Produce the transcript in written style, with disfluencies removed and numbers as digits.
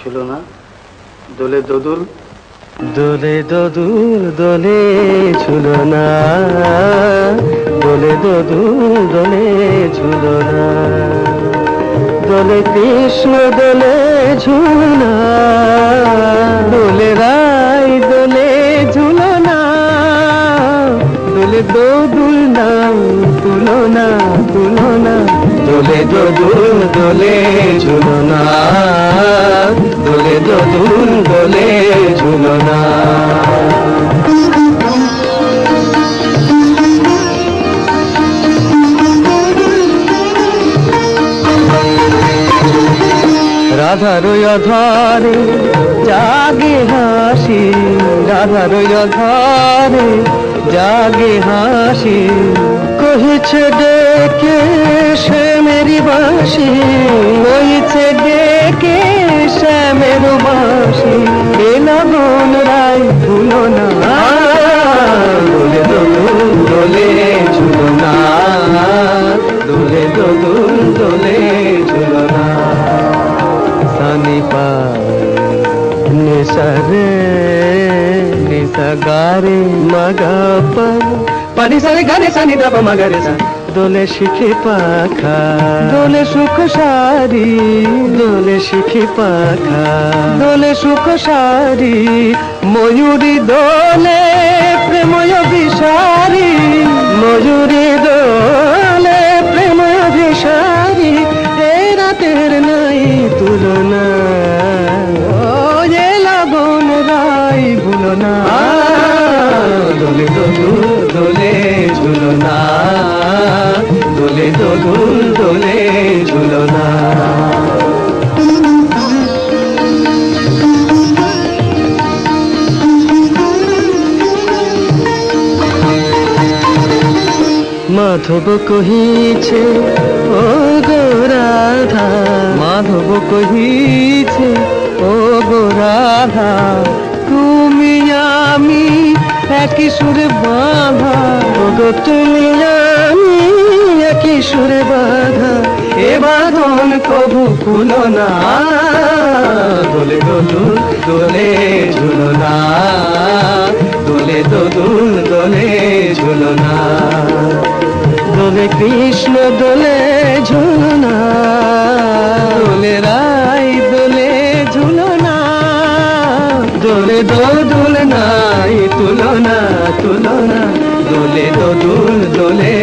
ছিল না দোলে দোদুল দোলে দোদুল দোলে ঝুলো না দোলে দোদুল দোলে ঝুলো না দোলে কৃষ্ণ দোলে ঝুলো না দোলে রাই দোলে ঝুলো না দোলে দোদুল নাম তুলো না তুলো না দোলে দোদুল দোলে ঝুলো না দোলে দোদুল দোলে ঝুলো না রাধার অধরে জাগে হাসি রাধার অধরে জাগে হাসি কহিছে ডেকে সে মেরি বাঁশি কহিছে ডেকে সে মেরু বাঁশি এ লগন রাই ভুলো না দোলে দোদুল দোলে ঝুলো না দোলে দোদুল দোলে ঝুলো না সানি পা নিসা রে নিসা গারে মগা পানি সারে গানে সানি দাবা মগরে সা দোলে শিখে পাখা দোলে সুখ সারি দোলে শিখে পাখা দোলে সুখ সারি ময়ূরী দোলে প্রেময় বিসারি ময়ূরী দোলে প্রেময় বিসারি এ রাতের নাই তুলনা ও এ লগন রাই ভুলো না দোলে দোদুল দোলে ঝুলো না দোলে দোদুল দোলে ঝুলো না মাধব কহিছে ও গো রাধা মাধব কহিছে ও গো রাধা তুমি আমি একই সুরে বাঁধা ও গো তুমি আমি একই সুরে বাঁধা এ বাঁধন কবু খুলো না দোলে দোদুল দোলে ঝুলো না দোলে দোদুল দোলে ঝুলো না দোলে কৃষ্ণ দোলে ঝুলো না দোলে রাই দোলে ঝুলো না দোলে দোদুল নাই তুলো না তুলো না দোলে দোদুল দোলে